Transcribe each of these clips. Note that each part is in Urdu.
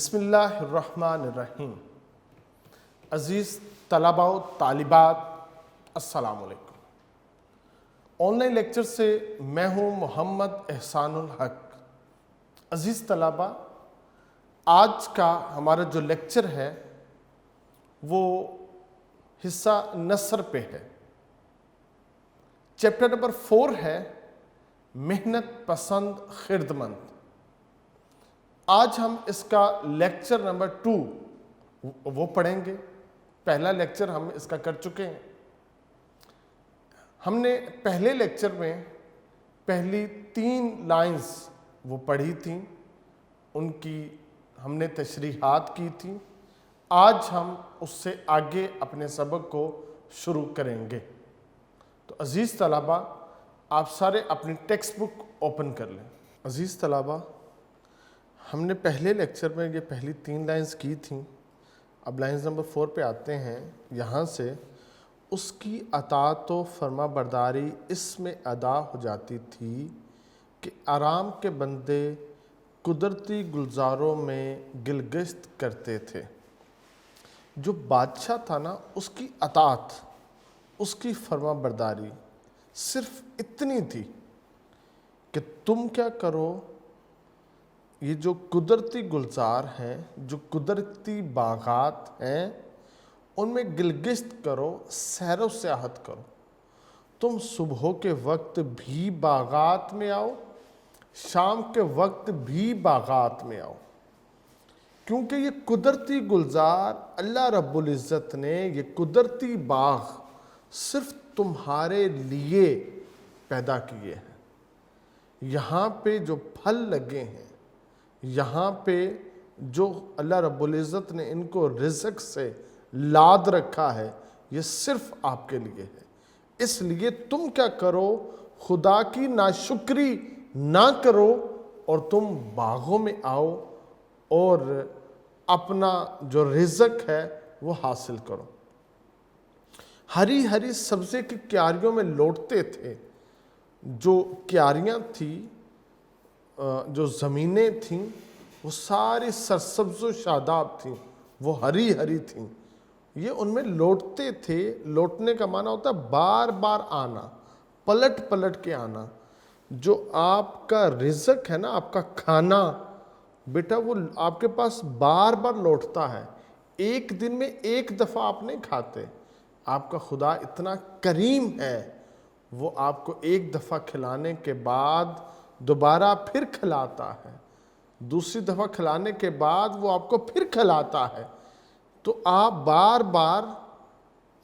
بسم اللہ الرحمن الرحیم۔ عزیز طلباء و طالبات، السلام علیکم۔ آن لائن لیکچر سے میں ہوں محمد احسان الحق۔ عزیز طلباء، آج کا ہمارا جو لیکچر ہے وہ حصہ نثر پہ ہے۔ چیپٹر نمبر 4 ہے محنت پسند خردمند۔ آج ہم اس کا لیکچر نمبر 2 وہ پڑھیں گے۔ پہلا لیکچر ہم اس کا کر چکے ہیں۔ ہم نے پہلے لیکچر میں پہلی 3 لائنز وہ پڑھی تھیں، ان کی ہم نے تشریحات کی تھیں۔ آج ہم اس سے آگے اپنے سبق کو شروع کریں گے۔ تو عزیز طلباء، آپ سارے اپنی ٹیکسٹ بک اوپن کر لیں۔ عزیز طلباء، ہم نے پہلے لیکچر میں یہ پہلی 3 لائنز کی تھیں۔ اب لائنز نمبر 4 پہ آتے ہیں۔ یہاں سے اس کی اطاعت و فرما برداری اس میں ادا ہو جاتی تھی کہ آرام کے بندے قدرتی گلزاروں میں گلگشت کرتے تھے۔ جو بادشاہ تھا نا، اس کی اطاعت، اس کی فرما برداری صرف اتنی تھی کہ تم کیا کرو، یہ جو قدرتی گلزار ہیں، جو قدرتی باغات ہیں، ان میں گلگشت کرو، سیر و سیاحت کرو۔ تم صبح کے وقت بھی باغات میں آؤ، شام کے وقت بھی باغات میں آؤ، کیونکہ یہ قدرتی گلزار اللہ رب العزت نے یہ قدرتی باغ صرف تمہارے لیے پیدا کیے ہیں۔ یہاں پہ جو پھل لگے ہیں، یہاں پہ جو اللہ رب العزت نے ان کو رزق سے لاد رکھا ہے، یہ صرف آپ کے لیے ہے۔ اس لیے تم کیا کرو، خدا کی ناشکری نہ کرو اور تم باغوں میں آؤ اور اپنا جو رزق ہے وہ حاصل کرو۔ ہری ہری سبزے کی کیاریوں میں لوٹتے تھے۔ جو کیاریاں تھیں، جو زمینیں تھیں، وہ ساری سرسبز و شاداب تھیں، وہ ہری ہری تھیں۔ یہ ان میں لوٹتے تھے۔ لوٹنے کا معنی ہوتا ہے بار بار آنا، پلٹ پلٹ کے آنا۔ جو آپ کا رزق ہے نا، آپ کا کھانا، بیٹا وہ آپ کے پاس بار بار لوٹتا ہے۔ ایک دن میں ایک دفعہ آپ نہیں کھاتے۔ آپ کا خدا اتنا کریم ہے، وہ آپ کو ایک دفعہ کھلانے کے بعد دوبارہ پھر کھلاتا ہے، دوسری دفعہ کھلانے کے بعد وہ آپ کو پھر کھلاتا ہے۔ تو آپ بار بار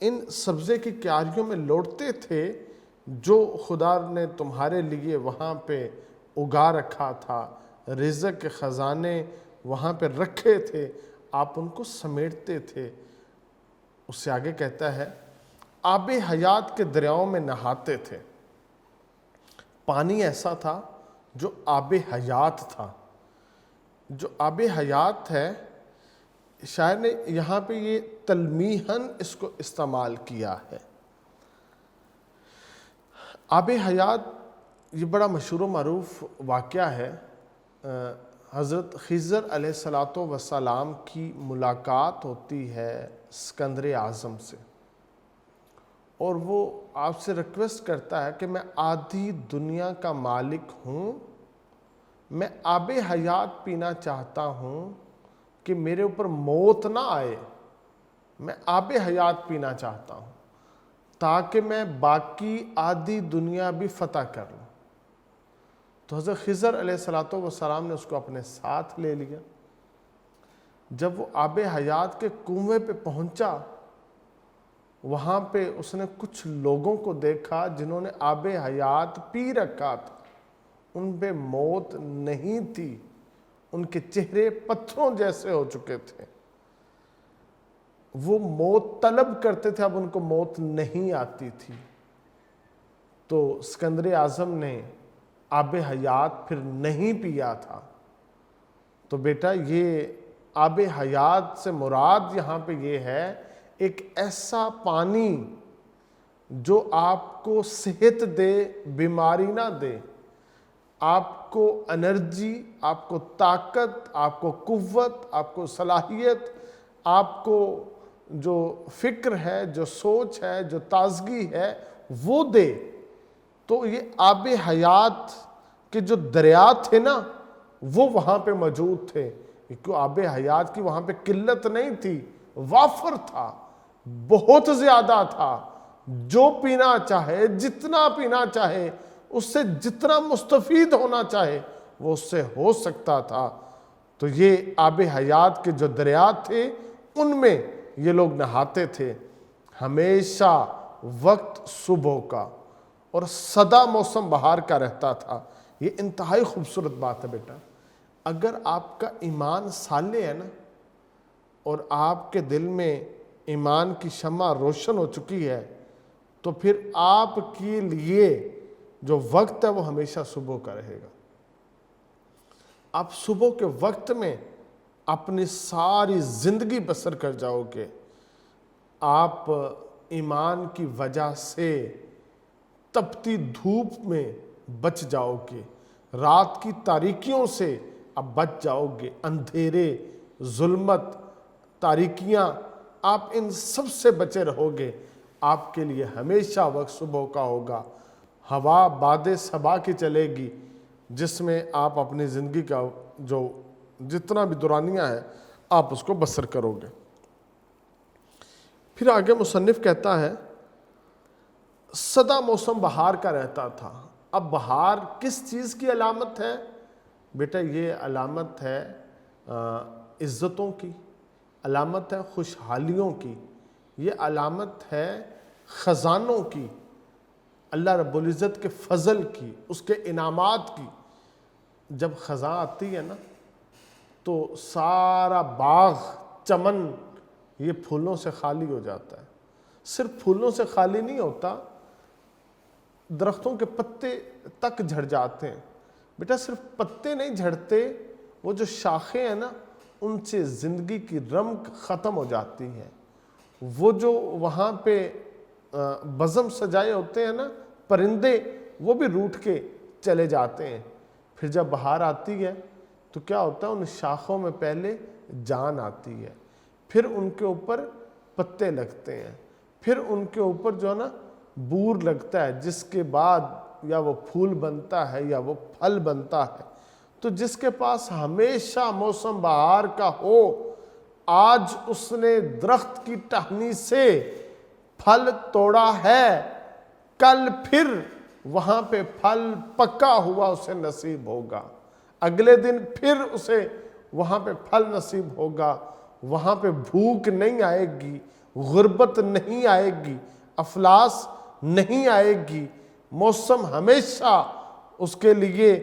ان سبزے کی کیاریوں میں لوٹتے تھے جو خدا نے تمہارے لیے وہاں پہ اگا رکھا تھا، رزق کے خزانے وہاں پہ رکھے تھے، آپ ان کو سمیٹتے تھے۔ اس سے آگے کہتا ہے آب حیات کے دریاؤں میں نہاتے تھے۔ پانی ایسا تھا جو آب حیات تھا۔ جو آب حیات ہے، شاعر نے یہاں پہ یہ تلمیحاً اس کو استعمال کیا ہے۔ آب حیات یہ بڑا مشہور و معروف واقعہ ہے۔ حضرت خضر علیہ السلام کی ملاقات ہوتی ہے اسکندر اعظم سے، اور وہ آپ سے ریکویسٹ کرتا ہے کہ میں آدھی دنیا کا مالک ہوں، میں آب حیات پینا چاہتا ہوں کہ میرے اوپر موت نہ آئے، میں آب حیات پینا چاہتا ہوں تاکہ میں باقی آدھی دنیا بھی فتح کر لوں۔ تو حضرت خضر علیہ السلام نے اس کو اپنے ساتھ لے لیا۔ جب وہ آب حیات کے کنویں پہ پہنچا، وہاں پہ اس نے کچھ لوگوں کو دیکھا جنہوں نے آب حیات پی رکھا تھا۔ ان پہ موت نہیں تھی، ان کے چہرے پتھروں جیسے ہو چکے تھے۔ وہ موت طلب کرتے تھے، اب ان کو موت نہیں آتی تھی۔ تو اسکندر اعظم نے آب حیات پھر نہیں پیا تھا۔ تو بیٹا یہ آب حیات سے مراد یہاں پہ یہ ہے ایک ایسا پانی جو آپ کو صحت دے، بیماری نہ دے، آپ کو انرجی، آپ کو طاقت، آپ کو قوت، آپ کو صلاحیت، آپ کو جو فکر ہے، جو سوچ ہے، جو تازگی ہے وہ دے۔ تو یہ آب حیات کے جو دریا تھے نا وہ وہاں پہ موجود تھے، کیونکہ آب حیات کی وہاں پہ قلت نہیں تھی، وافر تھا، بہت زیادہ تھا۔ جو پینا چاہے، جتنا پینا چاہے، اس سے جتنا مستفید ہونا چاہے وہ اس سے ہو سکتا تھا۔ تو یہ آب حیات کے جو دریا تھے ان میں یہ لوگ نہاتے تھے، ہمیشہ وقت صبح کا، اور سدا موسم بہار کا رہتا تھا۔ یہ انتہائی خوبصورت بات ہے بیٹا۔ اگر آپ کا ایمان صالح ہے نا، اور آپ کے دل میں ایمان کی شمع روشن ہو چکی ہے، تو پھر آپ کے لیے جو وقت ہے وہ ہمیشہ صبح کا رہے گا۔ آپ صبح کے وقت میں اپنی ساری زندگی بسر کر جاؤ گے۔ آپ ایمان کی وجہ سے تپتی دھوپ میں بچ جاؤ گے، رات کی تاریکیوں سے آپ بچ جاؤ گے، اندھیرے، ظلمت، تاریکیاں، آپ ان سب سے بچے رہو گے۔ آپ کے لیے ہمیشہ وقت صبح کا ہوگا۔ ہوا باد صبا کی چلے گی، جس میں آپ اپنی زندگی کا جو جتنا بھی دورانیہ ہے آپ اس کو بسر کرو گے۔ پھر آگے مصنف کہتا ہے سدا موسم بہار کا رہتا تھا۔ اب بہار کس چیز کی علامت ہے؟ بیٹا یہ علامت ہے عزتوں کی، علامت ہے خوشحالیوں کی، یہ علامت ہے خزانوں کی، اللہ رب العزت کے فضل کی، اس کے انعامات کی۔ جب خزاں آتی ہے نا تو سارا باغ، چمن یہ پھولوں سے خالی ہو جاتا ہے۔ صرف پھولوں سے خالی نہیں ہوتا، درختوں کے پتے تک جھڑ جاتے ہیں۔ بیٹا صرف پتے نہیں جھڑتے، وہ جو شاخیں ہیں نا ان سے زندگی کی رمق ختم ہو جاتی ہے۔ وہ جو وہاں پہ بزم سجائے ہوتے ہیں نا پرندے، وہ بھی روٹھ کے چلے جاتے ہیں۔ پھر جب بہار آتی ہے تو کیا ہوتا ہے، ان شاخوں میں پہلے جان آتی ہے، پھر ان کے اوپر پتے لگتے ہیں، پھر ان کے اوپر جو ہے نا بور لگتا ہے، جس کے بعد یا وہ پھول بنتا ہے یا وہ پھل بنتا ہے۔ تو جس کے پاس ہمیشہ موسم بہار کا ہو، آج اس نے درخت کی ٹہنی سے پھل توڑا ہے، کل پھر وہاں پہ پھل پکا ہوا اسے نصیب ہوگا، اگلے دن پھر اسے وہاں پہ پھل نصیب ہوگا۔ وہاں پہ بھوک نہیں آئے گی، غربت نہیں آئے گی، افلاس نہیں آئے گی، موسم ہمیشہ اس کے لیے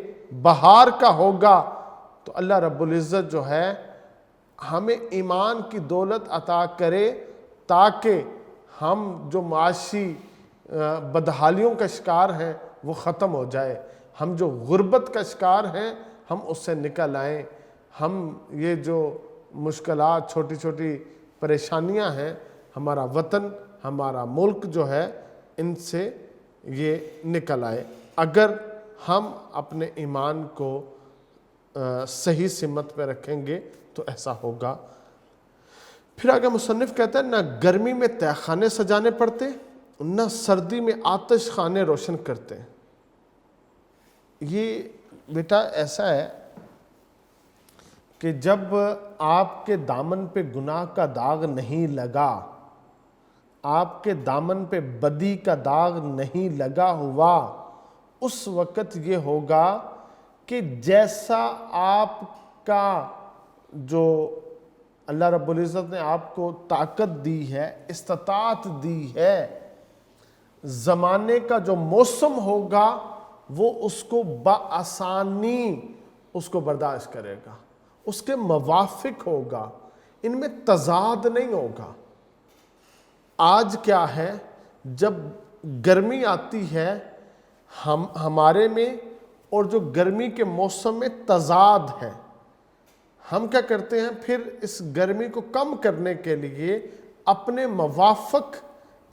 بہار کا ہوگا۔ تو اللہ رب العزت جو ہے ہمیں ایمان کی دولت عطا کرے تاکہ ہم جو معاشی بدحالیوں کا شکار ہیں وہ ختم ہو جائے، ہم جو غربت کا شکار ہیں ہم اس سے نکل آئیں، ہم یہ جو مشکلات، چھوٹی چھوٹی پریشانیاں ہیں، ہمارا وطن، ہمارا ملک جو ہے ان سے یہ نکل آئے، اگر ہم اپنے ایمان کو صحیح سمت پہ رکھیں گے تو ایسا ہوگا۔ پھر آگے مصنف کہتا ہے نہ گرمی میں تہ خانے سجانے پڑتے، نہ سردی میں آتش خانے روشن کرتے۔ یہ بیٹا ایسا ہے کہ جب آپ کے دامن پہ گناہ کا داغ نہیں لگا، آپ کے دامن پہ بدی کا داغ نہیں لگا ہوا، اس وقت یہ ہوگا کہ جیسا آپ کا جو اللہ رب العزت نے آپ کو طاقت دی ہے، استطاعت دی ہے، زمانے کا جو موسم ہوگا وہ اس کو بآسانی اس کو برداشت کرے گا، اس کے موافق ہوگا، ان میں تضاد نہیں ہوگا۔ آج کیا ہے، جب گرمی آتی ہے ہمارے میں، اور جو گرمی کے موسم میں تضاد ہے، ہم کیا کرتے ہیں پھر اس گرمی کو کم کرنے کے لیے اپنے موافق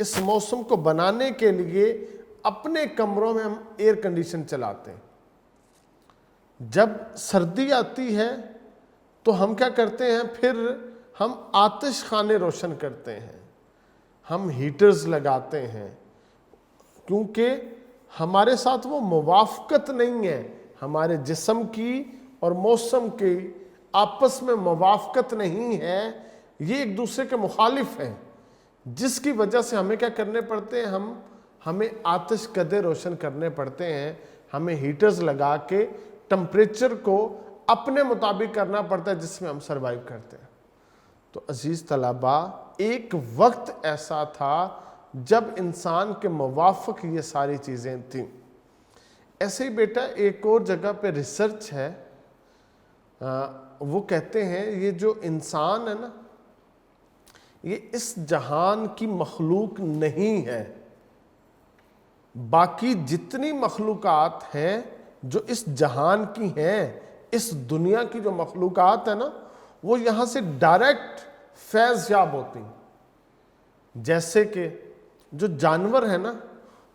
اس موسم کو بنانے کے لیے اپنے کمروں میں ہم ایئر کنڈیشن چلاتے ہیں۔ جب سردی آتی ہے تو ہم کیا کرتے ہیں؟ پھر ہم آتش خانے روشن کرتے ہیں، ہم ہیٹرز لگاتے ہیں، کیونکہ ہمارے ساتھ وہ موافقت نہیں ہے، ہمارے جسم کی اور موسم کی آپس میں موافقت نہیں ہے، یہ ایک دوسرے کے مخالف ہیں، جس کی وجہ سے ہمیں کیا کرنے پڑتے ہیں؟ ہمیں آتش کدے روشن کرنے پڑتے ہیں، ہمیں ہیٹرز لگا کے ٹمپریچر کو اپنے مطابق کرنا پڑتا ہے جس میں ہم سروائیو کرتے ہیں۔ تو عزیز طلباء، ایک وقت ایسا تھا جب انسان کے موافق یہ ساری چیزیں تھیں۔ ایسے ہی بیٹا ایک اور جگہ پہ ریسرچ ہے، وہ کہتے ہیں یہ جو انسان ہے نا، یہ اس جہان کی مخلوق نہیں ہے، باقی جتنی مخلوقات ہیں جو اس جہان کی ہیں، اس دنیا کی جو مخلوقات ہیں نا، وہ یہاں سے ڈائریکٹ فیض یاب ہوتی ہیں۔ جیسے کہ جو جانور ہیں نا،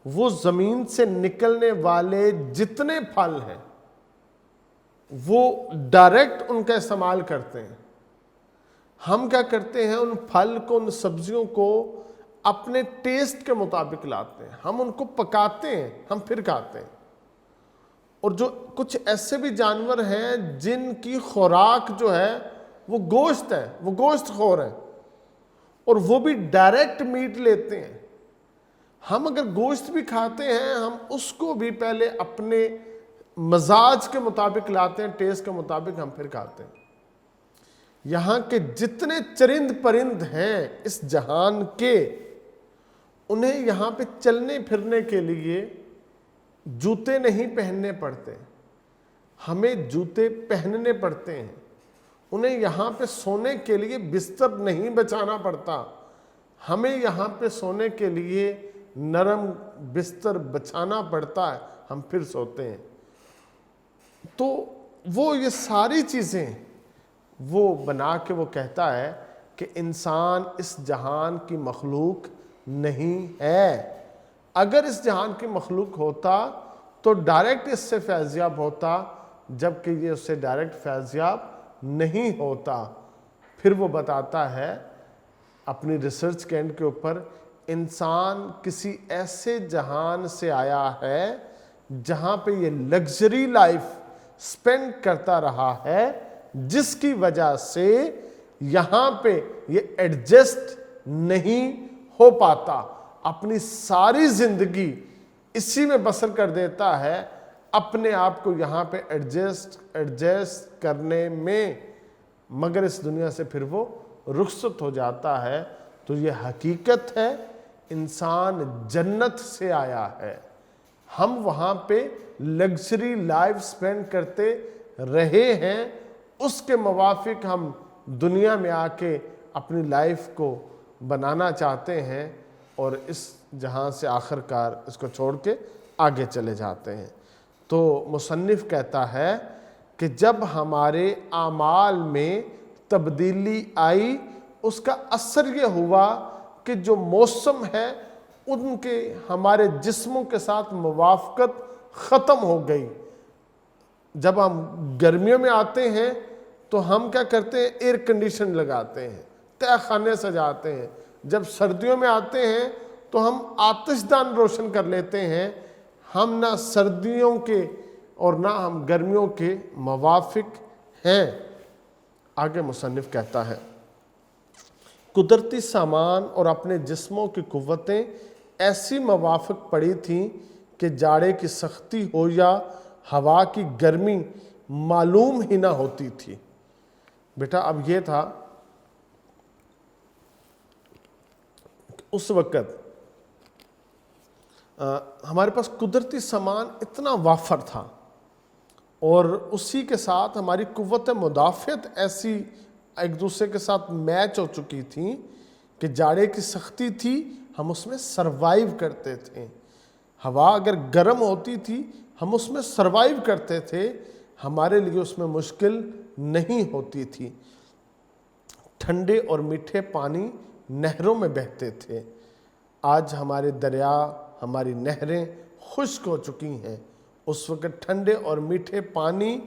وہ زمین سے نکلنے والے جتنے پھل ہیں وہ ڈائریکٹ ان کا استعمال کرتے ہیں۔ ہم کیا کرتے ہیں؟ ان پھل کو، ان سبزیوں کو اپنے ٹیسٹ کے مطابق لاتے ہیں، ہم ان کو پکاتے ہیں، ہم پھر کھاتے ہیں۔ اور جو کچھ ایسے بھی جانور ہیں جن کی خوراک جو ہے وہ گوشت ہے، وہ گوشت خور ہیں، اور وہ بھی ڈائریکٹ میٹ لیتے ہیں۔ ہم اگر گوشت بھی کھاتے ہیں، ہم اس کو بھی پہلے اپنے مزاج کے مطابق لاتے ہیں، ٹیسٹ کے مطابق ہم پھر کھاتے ہیں۔ یہاں کے جتنے چرند پرند ہیں اس جہان کے، انہیں یہاں پہ چلنے پھرنے کے لیے جوتے نہیں پہننے پڑتے، ہمیں جوتے پہننے پڑتے ہیں۔ انہیں یہاں پہ سونے کے لیے بستر نہیں بچانا پڑتا، ہمیں یہاں پہ سونے کے لیے نرم بستر بچانا پڑتا ہے، ہم پھر سوتے ہیں۔ تو وہ یہ ساری چیزیں وہ بنا کے وہ کہتا ہے کہ انسان اس جہان کی مخلوق نہیں ہے۔ اگر اس جہان کی مخلوق ہوتا تو ڈائریکٹ اس سے فیضیاب ہوتا، جبکہ یہ اس سے ڈائریکٹ فیضیاب نہیں ہوتا۔ پھر وہ بتاتا ہے اپنی ریسرچ کے اینڈ کے اوپر، انسان کسی ایسے جہان سے آیا ہے جہاں پہ یہ لگژری لائف سپینڈ کرتا رہا ہے، جس کی وجہ سے یہاں پہ یہ ایڈجسٹ نہیں ہو پاتا، اپنی ساری زندگی اسی میں بسر کر دیتا ہے، اپنے آپ کو یہاں پہ ایڈجسٹ کرنے میں، مگر اس دنیا سے پھر وہ رخصت ہو جاتا ہے۔ تو یہ حقیقت ہے، انسان جنت سے آیا ہے، ہم وہاں پہ لگژری لائف سپینڈ کرتے رہے ہیں، اس کے موافق ہم دنیا میں آ کے اپنی لائف کو بنانا چاہتے ہیں، اور اس جہاں سے آخر کار اس کو چھوڑ کے آگے چلے جاتے ہیں۔ تو مصنف کہتا ہے کہ جب ہمارے اعمال میں تبدیلی آئی، اس کا اثر یہ ہوا کہ جو موسم ہے ان کے ہمارے جسموں کے ساتھ موافقت ختم ہو گئی۔ جب ہم گرمیوں میں آتے ہیں تو ہم کیا کرتے ہیں؟ ایئر کنڈیشن لگاتے ہیں، تہ خانے سجاتے ہیں۔ جب سردیوں میں آتے ہیں تو ہم آتش دان روشن کر لیتے ہیں۔ ہم نہ سردیوں کے اور نہ ہم گرمیوں کے موافق ہیں۔ آگے مصنف کہتا ہے، قدرتی سامان اور اپنے جسموں کی قوتیں ایسی موافق پڑی تھیں کہ جاڑے کی سختی ہو یا ہوا کی گرمی معلوم ہی نہ ہوتی تھی۔ بیٹا اب یہ تھا اس وقت ہمارے پاس قدرتی سامان اتنا وافر تھا، اور اسی کے ساتھ ہماری قوت مدافعت ایسی ایک دوسرے کے ساتھ میچ ہو چکی تھی کہ جاڑے کی سختی تھی، ہم اس میں سروائیو کرتے تھے۔ ہوا اگر گرم ہوتی تھی ہم اس میں سروائیو کرتے تھے، ہمارے لیے اس میں مشکل نہیں ہوتی تھی۔ ٹھنڈے اور میٹھے پانی نہروں میں بہتے تھے۔ آج ہمارے دریا، ہماری نہریں خشک ہو چکی ہیں، اس وقت ٹھنڈے اور میٹھے پانی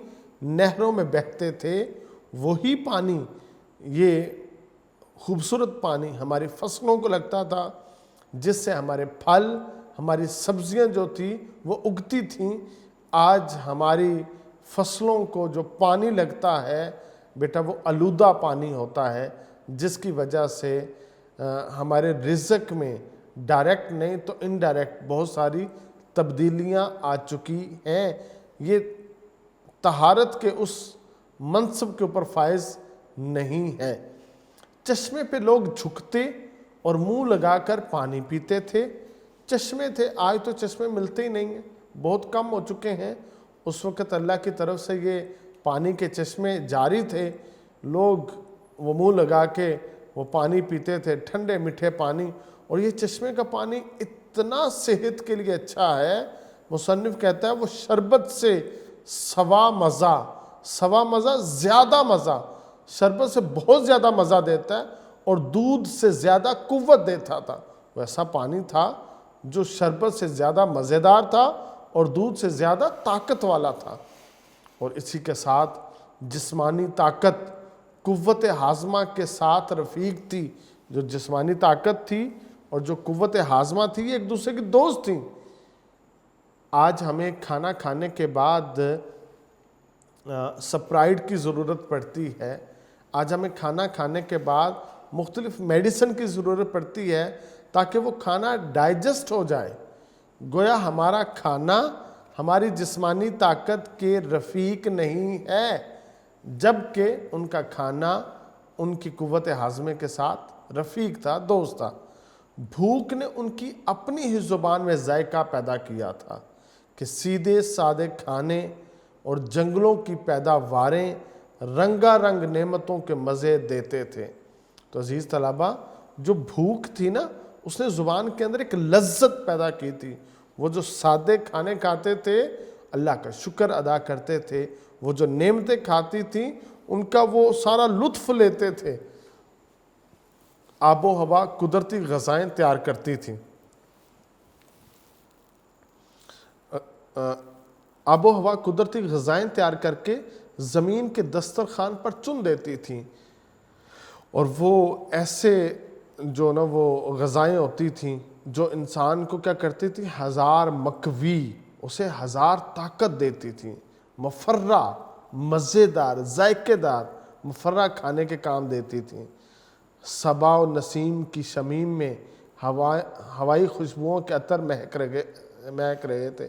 نہروں میں بہتے تھے، وہی پانی، یہ خوبصورت پانی ہماری فصلوں کو لگتا تھا، جس سے ہمارے پھل، ہماری سبزیاں جو تھی وہ اگتی تھیں۔ آج ہماری فصلوں کو جو پانی لگتا ہے بیٹا وہ آلودہ پانی ہوتا ہے، جس کی وجہ سے ہمارے رزق میں ڈائریکٹ نہیں تو انڈائریکٹ بہت ساری تبدیلیاں آ چکی ہیں۔ یہ طہارت کے اس منصب کے اوپر فائز نہیں ہے۔ چشمے پہ لوگ جھکتے اور منہ لگا کر پانی پیتے تھے۔ چشمے تھے، آج تو چشمے ملتے ہی نہیں ہیں، بہت کم ہو چکے ہیں۔ اس وقت اللہ کی طرف سے یہ پانی کے چشمے جاری تھے، لوگ وہ منہ لگا کے وہ پانی پیتے تھے، ٹھنڈے میٹھے پانی۔ اور یہ چشمے کا پانی اتنا صحت کے لیے اچھا ہے، مصنف کہتا ہے وہ شربت سے سوا مزہ زیادہ مزہ، شربت سے بہت زیادہ مزہ دیتا ہے اور دودھ سے زیادہ قوت دیتا تھا۔ ویسا پانی تھا جو شربت سے زیادہ مزیدار تھا اور دودھ سے زیادہ طاقت والا تھا۔ اور اسی کے ساتھ جسمانی طاقت قوت ہاضمہ کے ساتھ رفیق تھی۔ جو جسمانی طاقت تھی اور جو قوت ہاضمہ تھی، یہ ایک دوسرے کی دوست تھیں۔ آج ہمیں کھانا کھانے کے بعد سپرائٹ کی ضرورت پڑتی ہے، آج ہمیں کھانا کھانے کے بعد مختلف میڈیسن کی ضرورت پڑتی ہے تاکہ وہ کھانا ڈائجسٹ ہو جائے۔ گویا ہمارا کھانا ہماری جسمانی طاقت کے رفیق نہیں ہے، جبکہ ان کا کھانا ان کی قوت ہاضمے کے ساتھ رفیق تھا، دوست تھا۔ بھوک نے ان کی اپنی ہی زبان میں ذائقہ پیدا کیا تھا کہ سیدھے سادے کھانے اور جنگلوں کی پیداواریں رنگا رنگ نعمتوں کے مزے دیتے تھے۔ تو عزیز طلبہ، جو بھوک تھی نا، اس نے زبان کے اندر ایک لذت پیدا کی تھی۔ وہ جو سادے کھانے کھاتے تھے، اللہ کا شکر ادا کرتے تھے، وہ جو نعمتیں کھاتی تھیں ان کا وہ سارا لطف لیتے تھے۔ آب و ہوا قدرتی غذائیں تیار کرتی تھیں، آب و ہوا قدرتی غذائیں تیار کر کے زمین کے دسترخوان پر چن دیتی تھیں۔ اور وہ ایسے جو نا وہ غذائیں ہوتی تھیں جو انسان کو کیا کرتی تھی، ہزار مقوی، اسے ہزار طاقت دیتی تھیں۔ مفرہ، مزیدار، ذائقے دار مفرہ کھانے کے کام دیتی تھیں۔ صبا و نسیم کی شمیم میں ہوائی خوشبوؤں کے عطر مہک رہے تھے۔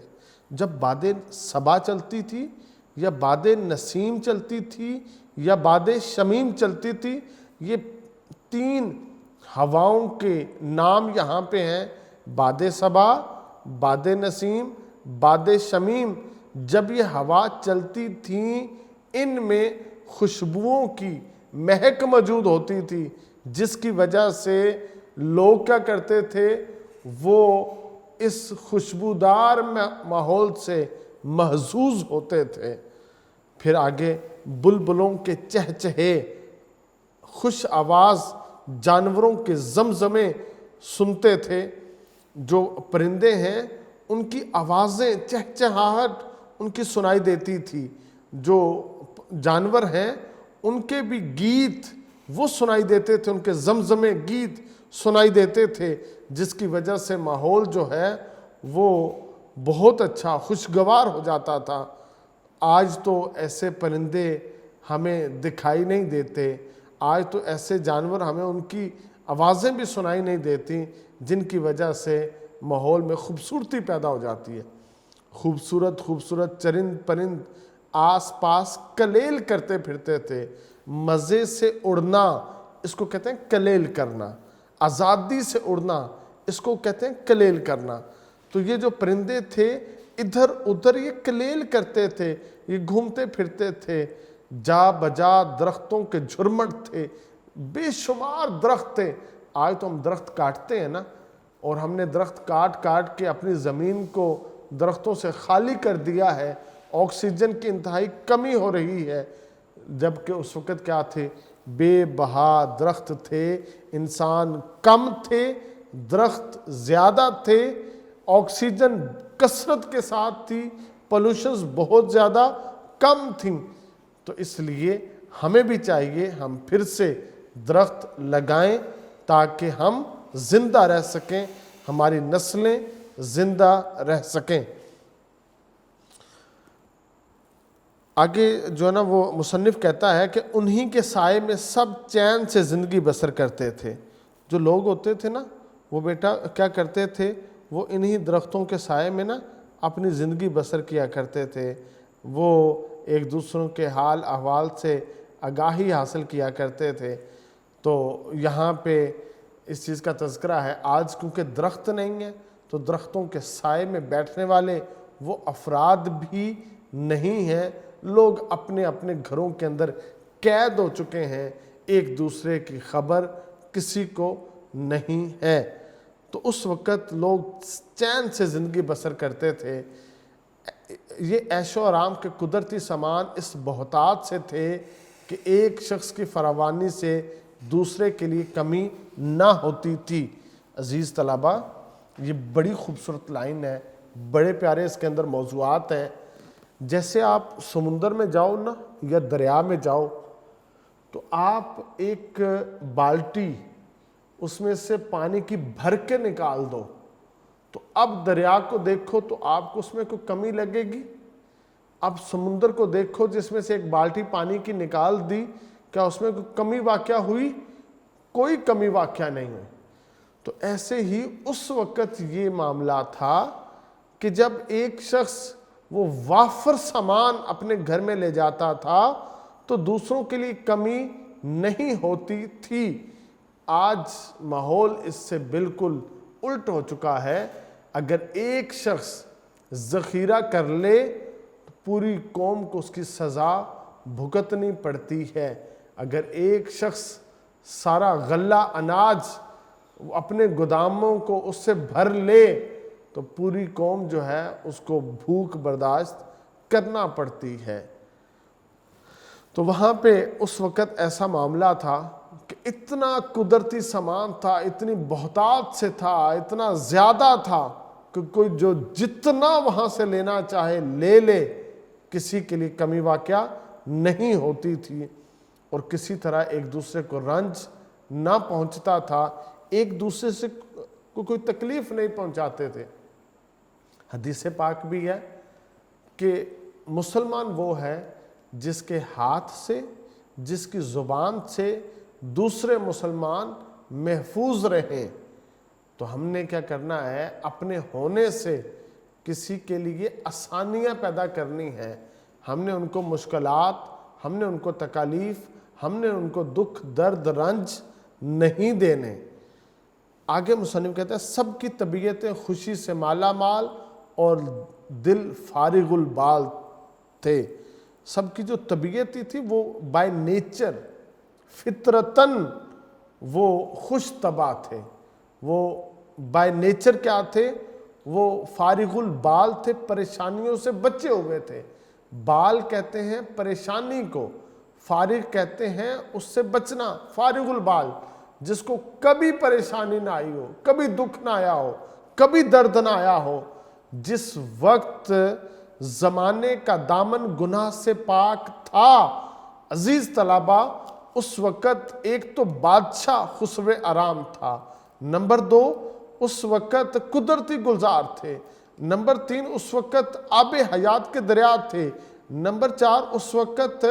جب باد صبا چلتی تھی یا باد نسیم چلتی تھی یا باد شمیم چلتی تھی، یہ تین ہواؤں کے نام یہاں پہ ہیں، باد صبا، باد نسیم، باد شمیم۔ جب یہ ہوا چلتی تھیں، ان میں خوشبوؤں کی مہک موجود ہوتی تھی، جس کی وجہ سے لوگ کیا کرتے تھے، وہ اس خوشبودار ماحول سے محظوظ ہوتے تھے۔ پھر آگے بلبلوں کے چہچہے، خوش آواز جانوروں کے زمزمے سنتے تھے۔ جو پرندے ہیں ان کی آوازیں، چہچہاہٹ ان کی سنائی دیتی تھی۔ جو جانور ہیں ان کے بھی گیت وہ سنائی دیتے تھے، ان کے زمزمے گیت سنائی دیتے تھے، جس کی وجہ سے ماحول جو ہے وہ بہت اچھا خوشگوار ہو جاتا تھا۔ آج تو ایسے پرندے ہمیں دکھائی نہیں دیتے، آج تو ایسے جانور ہمیں ان کی آوازیں بھی سنائی نہیں دیتی، جن کی وجہ سے ماحول میں خوبصورتی پیدا ہو جاتی ہے۔ خوبصورت خوبصورت چرند پرند آس پاس کلیل کرتے پھرتے تھے۔ مزے سے اڑنا، اس کو کہتے ہیں کلیل کرنا، آزادی سے اڑنا، اس کو کہتے ہیں کلیل کرنا۔ تو یہ جو پرندے تھے ادھر ادھر یہ کلیل کرتے تھے، یہ گھومتے پھرتے تھے۔ جا بجا درختوں کے جھرمٹ تھے، بے شمار درخت تھے۔ آج تو ہم درخت کاٹتے ہیں نا، اور ہم نے درخت کاٹ کاٹ کے اپنی زمین کو درختوں سے خالی کر دیا ہے، آکسیجن کی انتہائی کمی ہو رہی ہے۔ جبکہ اس وقت کیا تھے، بے بہا درخت تھے، انسان کم تھے، درخت زیادہ تھے، آکسیجن کثرت کے ساتھ تھی، پولوشنز بہت زیادہ کم تھیں. تو اس لیے ہمیں بھی چاہیے ہم پھر سے درخت لگائیں تاکہ ہم زندہ رہ سکیں, ہماری نسلیں زندہ رہ سکیں. آگے جو ہے نا وہ مصنف کہتا ہے کہ انہی کے سائے میں سب چین سے زندگی بسر کرتے تھے. جو لوگ ہوتے تھے نا وہ بیٹا کیا کرتے تھے, وہ انہی درختوں کے سائے میں نا اپنی زندگی بسر کیا کرتے تھے. وہ ایک دوسروں کے حال احوال سے آگاہی حاصل کیا کرتے تھے. تو یہاں پہ اس چیز کا تذکرہ ہے. آج کیونکہ درخت نہیں ہے تو درختوں کے سائے میں بیٹھنے والے وہ افراد بھی نہیں ہیں. لوگ اپنے اپنے گھروں کے اندر قید ہو چکے ہیں, ایک دوسرے کی خبر کسی کو نہیں ہے. تو اس وقت لوگ چین سے زندگی بسر کرتے تھے. یہ عیش و آرام کے قدرتی سامان اس بہتات سے تھے کہ ایک شخص کی فراوانی سے دوسرے کے لیے کمی نہ ہوتی تھی. عزیز طلبہ, یہ بڑی خوبصورت لائن ہے, بڑے پیارے اس کے اندر موضوعات ہیں. جیسے آپ سمندر میں جاؤ نا یا دریا میں جاؤ تو آپ ایک بالٹی اس میں سے پانی کی بھر کے نکال دو, تو اب دریا کو دیکھو تو آپ کو اس میں کوئی کمی لگے گی؟ اب سمندر کو دیکھو جس میں سے ایک بالٹی پانی کی نکال دی, کیا اس میں کوئی کمی واقع ہوئی؟ کوئی کمی واقع نہیں ہوئی. تو ایسے ہی اس وقت یہ معاملہ تھا کہ جب ایک شخص وہ وافر سامان اپنے گھر میں لے جاتا تھا تو دوسروں کے لیے کمی نہیں ہوتی تھی. آج ماحول اس سے بالکل الٹ ہو چکا ہے. اگر ایک شخص ذخیرہ کر لے تو پوری قوم کو اس کی سزا بھگتنی پڑتی ہے. اگر ایک شخص سارا غلہ اناج اپنے گوداموں کو اس سے بھر لے تو پوری قوم جو ہے اس کو بھوک برداشت کرنا پڑتی ہے. تو وہاں پہ اس وقت ایسا معاملہ تھا کہ اتنا قدرتی سامان تھا, اتنی بہتات سے تھا, اتنا زیادہ تھا کہ کوئی جو جتنا وہاں سے لینا چاہے لے لے, کسی کے لیے کمی واقع نہیں ہوتی تھی. اور کسی طرح ایک دوسرے کو رنج نہ پہنچتا تھا, ایک دوسرے سے کوئی تکلیف نہیں پہنچاتے تھے. حدیث پاک بھی ہے کہ مسلمان وہ ہے جس کے ہاتھ سے, جس کی زبان سے دوسرے مسلمان محفوظ رہیں. تو ہم نے کیا کرنا ہے, اپنے ہونے سے کسی کے لیے آسانیاں پیدا کرنی ہیں. ہم نے ان کو مشکلات, ہم نے ان کو تکالیف, ہم نے ان کو دکھ درد رنج نہیں دینے. آگے مصنف کہتا ہے سب کی طبیعتیں خوشی سے مالا مال اور دل فارغ البال تھے. سب کی جو طبیعتی تھی وہ بائی نیچر فطرتاً وہ خوش طبع تھے. وہ بائی نیچر کیا تھے؟ وہ فارغ البال تھے, پریشانیوں سے بچے ہوئے تھے. بال کہتے ہیں پریشانی کو, فارغ کہتے ہیں اس سے بچنا. فارغ البال جس کو کبھی پریشانی نہ آئی ہو, کبھی دکھ نہ آیا ہو, کبھی درد نہ آیا ہو. جس وقت زمانے کا دامن گناہ سے پاک تھا, عزیز طلبہ, اس وقت ایک تو بادشاہ خسرو آرام تھا, نمبر 2 اس وقت قدرتی گلزار تھے, نمبر 3 اس وقت آب حیات کے دریا تھے, نمبر 4 اس وقت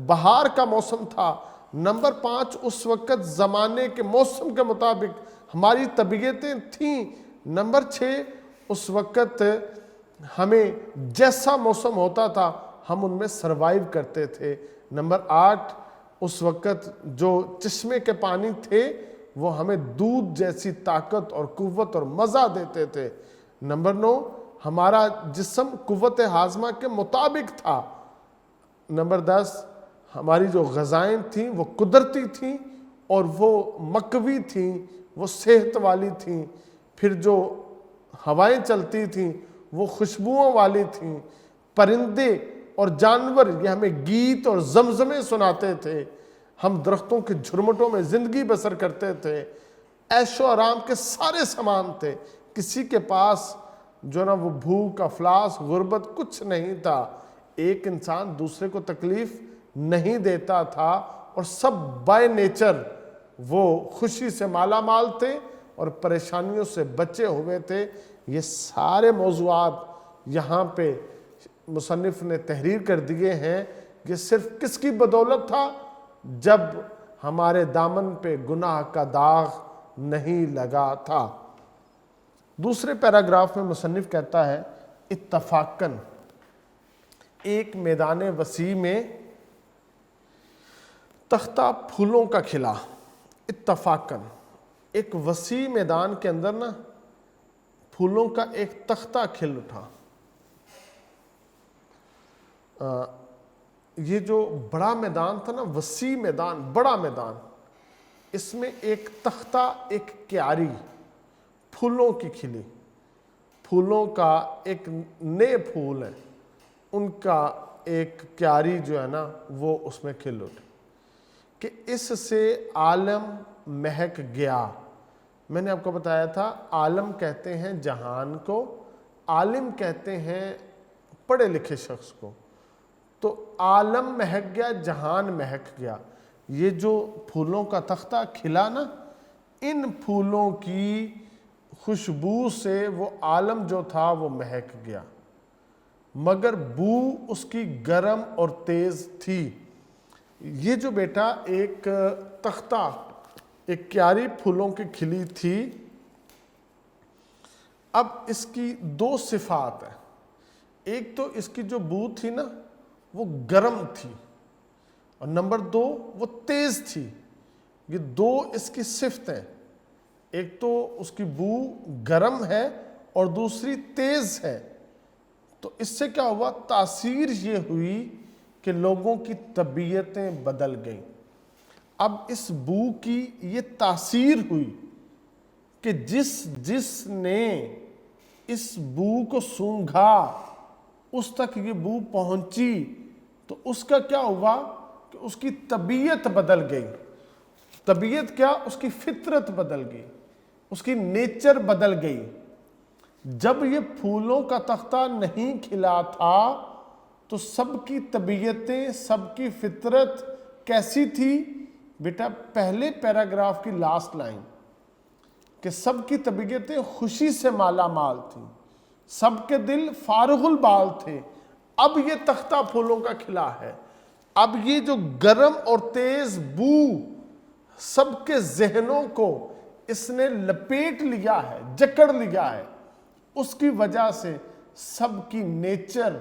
بہار کا موسم تھا, نمبر 5 اس وقت زمانے کے موسم کے مطابق ہماری طبیعتیں تھیں, نمبر 6 اس وقت ہمیں جیسا موسم ہوتا تھا ہم ان میں سروائیو کرتے تھے, نمبر 8 اس وقت جو چشمے کے پانی تھے وہ ہمیں دودھ جیسی طاقت اور قوت اور مزہ دیتے تھے, نمبر 9 ہمارا جسم قوت ہاضمہ کے مطابق تھا, نمبر 10 ہماری جو غذائیں تھیں وہ قدرتی تھیں اور وہ مقوی تھیں, وہ صحت والی تھیں, پھر جو ہوائیں چلتی تھیں وہ خوشبوؤں والی تھیں, پرندے اور جانور یہ ہمیں گیت اور زمزمے سناتے تھے, ہم درختوں کے جھرمٹوں میں زندگی بسر کرتے تھے, عیش و آرام کے سارے سامان تھے, کسی کے پاس جو نا وہ بھوک افلاس غربت کچھ نہیں تھا، ایک انسان دوسرے کو تکلیف نہیں دیتا تھا، اور سب بائی نیچر وہ خوشی سے مالا مال تھے اور پریشانیوں سے بچے ہوئے تھے۔ یہ سارے موضوعات یہاں پہ مصنف نے تحریر کر دیے ہیں۔ یہ صرف کس کی بدولت تھا؟ جب ہمارے دامن پہ گناہ کا داغ نہیں لگا تھا۔ دوسرے پیراگراف میں مصنف کہتا ہے اتفاقاً ایک میدان وسیع میں تختہ پھولوں کا کھلا۔ اتفاقاً ایک وسیع میدان کے اندر نا پھولوں کا ایک تختہ کھل اٹھا۔ یہ جو بڑا میدان تھا نا، وسیع میدان، بڑا میدان، اس میں ایک تختہ، ایک کیاری پھولوں کی کھلی، پھولوں کا ایک نئے پھول ہے، ان کا ایک کیاری جو ہے نا وہ اس میں کھل اٹھے کہ اس سے عالم مہک گیا۔ میں نے آپ کو بتایا تھا عالم کہتے ہیں جہان کو، عالم کہتے ہیں پڑھے لکھے شخص کو۔ تو عالم مہک گیا، جہان مہک گیا۔ یہ جو پھولوں کا تختہ کھلا نا، ان پھولوں کی خوشبو سے وہ عالم جو تھا وہ مہک گیا، مگر بو اس کی گرم اور تیز تھی۔ یہ جو بیٹا ایک تختہ، ایک کیاری پھولوں کی کھلی تھی، اب اس کی دو صفات ہیں۔ ایک تو اس کی جو بو تھی نا وہ گرم تھی، اور نمبر دو وہ تیز تھی۔ یہ دو اس کی صفتیں، ایک تو اس کی بو گرم ہے اور دوسری تیز ہے۔ تو اس سے کیا ہوا؟ تاثیر یہ ہوئی کہ لوگوں کی طبیعتیں بدل گئیں۔ اب اس بو کی یہ تاثیر ہوئی کہ جس نے اس بو کو سونگھا، اس تک یہ بو پہنچی، تو اس کا کیا ہوا کہ اس کی طبیعت بدل گئی۔ طبیعت کیا؟ اس کی فطرت بدل گئی، اس کی نیچر بدل گئی۔ جب یہ پھولوں کا تختہ نہیں کھلا تھا تو سب کی طبیعتیں، سب کی فطرت کیسی تھی؟ بیٹا پہلے پیراگراف کی لاسٹ لائن کہ سب کی طبیعتیں خوشی سے مالا مال تھیں، سب کے دل فارغ البال تھے۔ اب یہ تختہ پھولوں کا کھلا ہے، اب یہ جو گرم اور تیز بو سب کے ذہنوں کو اس نے لپیٹ لیا ہے، جکڑ لیا ہے، اس کی وجہ سے سب کی نیچر،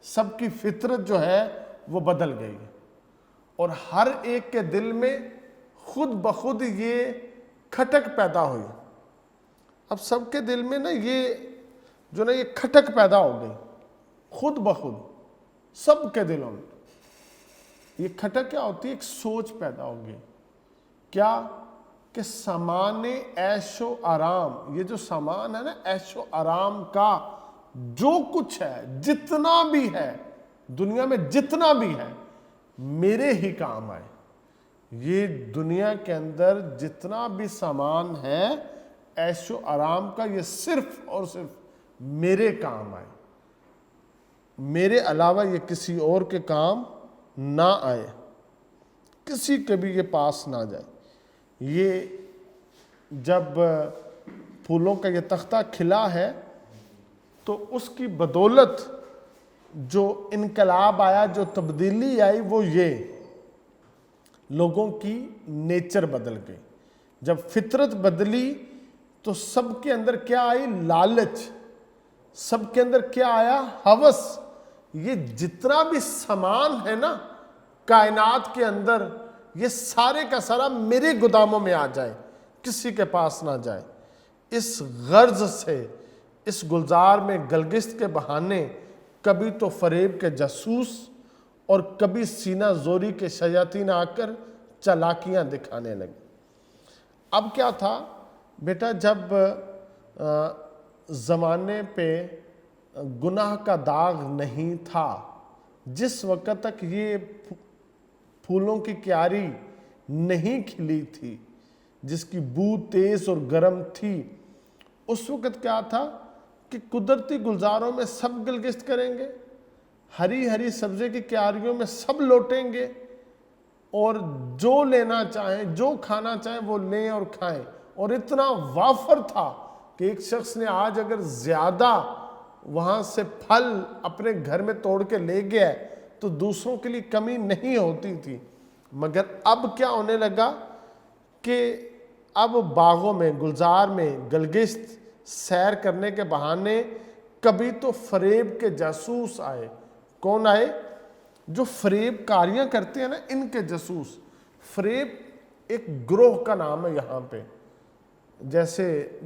سب کی فطرت جو ہے وہ بدل گئی، اور ہر ایک کے دل میں خود بخود یہ کھٹک پیدا ہوئی۔ اب سب کے دل میں نا یہ جو نا یہ کھٹک پیدا ہو گئی خود بخود، سب کے دلوں میں۔ یہ کھٹک کیا ہوتی ہے؟ ایک سوچ پیدا ہو گئی، کیا کہ سامان عیش و آرام، یہ جو سامان ہے نا عیش و آرام کا، جو کچھ ہے، جتنا بھی ہے دنیا میں، جتنا بھی ہے میرے ہی کام آئے۔ یہ دنیا کے اندر جتنا بھی سامان ہے عیش و آرام کا، یہ صرف اور صرف میرے کام آئے، میرے علاوہ یہ کسی اور کے کام نہ آئے، کسی کے بھی یہ پاس نہ جائے۔ یہ جب پھولوں کا یہ تختہ کھلا ہے تو اس کی بدولت جو انقلاب آیا، جو تبدیلی آئی، وہ یہ لوگوں کی نیچر بدل گئی۔ جب فطرت بدلی تو سب کے اندر کیا آئی؟ لالچ۔ سب کے اندر کیا آیا؟ ہوس۔ یہ جتنا بھی سامان ہے نا کائنات کے اندر، یہ سارے کا سارا میرے گوداموں میں آ جائے، کسی کے پاس نہ جائے۔ اس غرض سے اس گلزار میں گلگشت کے بہانے کبھی تو فریب کے جاسوس اور کبھی سینہ زوری کے شیاطین آ کر چالاکیاں دکھانے لگے۔ اب کیا تھا بیٹا؟ جب زمانے پہ گناہ کا داغ نہیں تھا، جس وقت تک یہ پھولوں کی کیاری نہیں کھلی تھی، جس کی بو تیز اور گرم تھی، اس وقت کیا تھا کہ قدرتی گلزاروں میں سب گلگشت کریں گے، ہری ہری سبزے کی کیاریوں میں سب لوٹیں گے، اور جو لینا چاہیں، جو کھانا چاہیں وہ لیں اور کھائیں۔ اور اتنا وافر تھا کہ ایک شخص نے آج اگر زیادہ وہاں سے پھل اپنے گھر میں توڑ کے لے گیا ہے تو دوسروں کے لیے کمی نہیں ہوتی تھی۔ مگر اب کیا ہونے لگا کہ اب باغوں میں، گلزار میں گلگشت سیر کرنے کے بہانے کبھی تو فریب کے جاسوس آئے۔ کون آئے؟ جو فریب کاریاں کرتے ہیں نا، ان کے جاسوس۔ فریب ایک گروہ کا نام ہے یہاں پہ۔ جیسے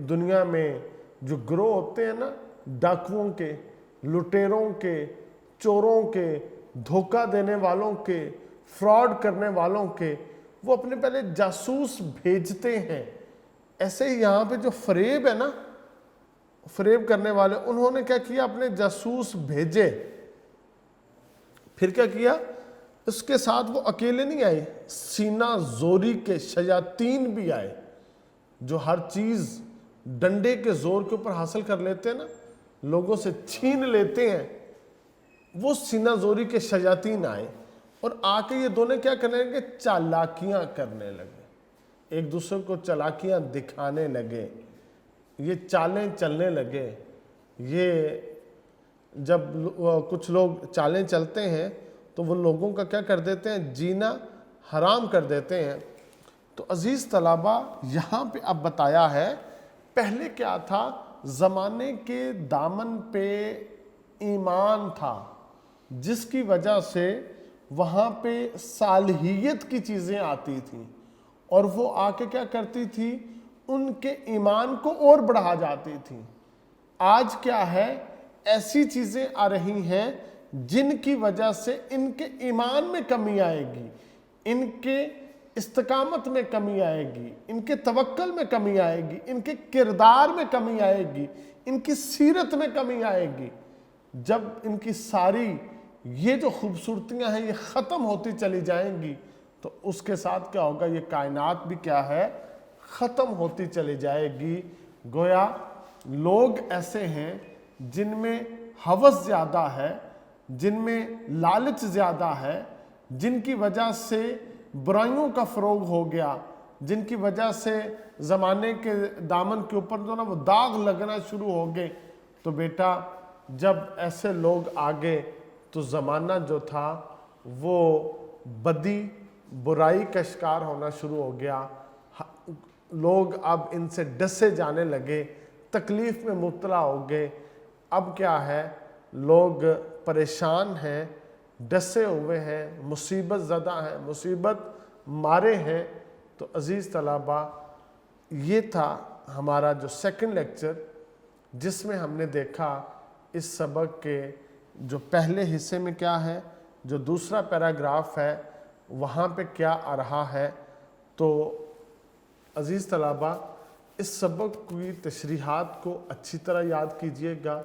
دنیا میں جو گروہ ہوتے ہیں نا، ڈاکوؤں کے، لٹیروں کے، چوروں کے، دھوکہ دینے والوں کے، فراڈ کرنے والوں کے، وہ اپنے پہلے جاسوس بھیجتے ہیں۔ ایسے ہی یہاں پہ جو فریب ہے نا، فریب کرنے والے، انہوں نے کیا کیا؟ اپنے جاسوس بھیجے۔ پھر کیا کیا؟ اس کے ساتھ وہ اکیلے نہیں آئے، سینہ زوری کے شیاطین بھی آئے، جو ہر چیز ڈنڈے کے زور کے اوپر حاصل کر لیتے ہیں نا، لوگوں سے چھین لیتے ہیں، وہ سینہ زوری کے شیاطین آئے، اور آ کے یہ دونوں کیا کرنے لگے؟ چالاکیاں کرنے لگے، ایک دوسرے کو چالاکیاں دکھانے لگے، یہ چالیں چلنے لگے۔ یہ جب کچھ لوگ چالیں چلتے ہیں تو وہ لوگوں کا کیا کر دیتے ہیں؟ جینا حرام کر دیتے ہیں۔ تو عزیز طلبہ، یہاں پہ اب بتایا ہے، پہلے کیا تھا؟ زمانے کے دامن پہ ایمان تھا، جس کی وجہ سے وہاں پہ صالحیت کی چیزیں آتی تھیں، اور وہ آ کے کیا کرتی تھی؟ ان کے ایمان کو اور بڑھا جاتی تھی۔ آج کیا ہے؟ ایسی چیزیں آ رہی ہیں جن کی وجہ سے ان کے ایمان میں کمی آئے گی، ان کے استقامت میں کمی آئے گی، ان کے توکل میں کمی آئے گی، ان کے کردار میں کمی آئے گی، ان کی سیرت میں کمی آئے گی۔ جب ان کی ساری یہ جو خوبصورتیاں ہیں یہ ختم ہوتی چلی جائیں گی تو اس کے ساتھ کیا ہوگا؟ یہ کائنات بھی کیا ہے؟ ختم ہوتی چلی جائے گی۔ گویا لوگ ایسے ہیں جن میں ہوس زیادہ ہے، جن میں لالچ زیادہ ہے، جن کی وجہ سے برائیوں کا فروغ ہو گیا، جن کی وجہ سے زمانے کے دامن کے اوپر جو نا وہ داغ لگنا شروع ہو گئے۔ تو بیٹا، جب ایسے لوگ آگے تو زمانہ جو تھا وہ بدی برائی کا شکار ہونا شروع ہو گیا۔ لوگ اب ان سے ڈسے جانے لگے، تکلیف میں مبتلا ہو گئے۔ اب کیا ہے؟ لوگ پریشان ہیں، ڈسے ہوئے ہیں، مصیبت زدہ ہیں، مصیبت مارے ہیں۔ تو عزیز طلبہ، یہ تھا ہمارا جو سیکنڈ لیکچر، جس میں ہم نے دیکھا اس سبق کے جو پہلے حصے میں کیا ہے، جو دوسرا پیراگراف ہے وہاں پہ کیا آ رہا ہے۔ تو عزیز طلبہ، اس سبق کی تشریحات کو اچھی طرح یاد کیجئے گا۔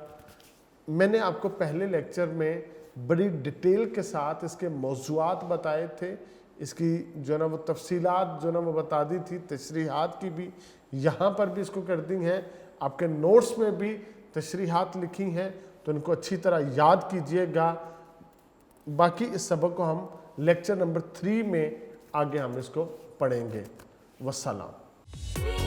میں نے آپ کو پہلے لیکچر میں بڑی ڈیٹیل کے ساتھ اس کے موضوعات بتائے تھے، اس کی جو نا وہ تفصیلات جو نا وہ بتا دی تھی، تشریحات کی بھی یہاں پر بھی اس کو کر دی ہیں، آپ کے نوٹس میں بھی تشریحات لکھی ہیں، تو ان کو اچھی طرح یاد کیجئے گا۔ باقی اس سبق کو ہم لیکچر نمبر 3 میں آگے ہم اس کو پڑھیں گے۔ والسلام۔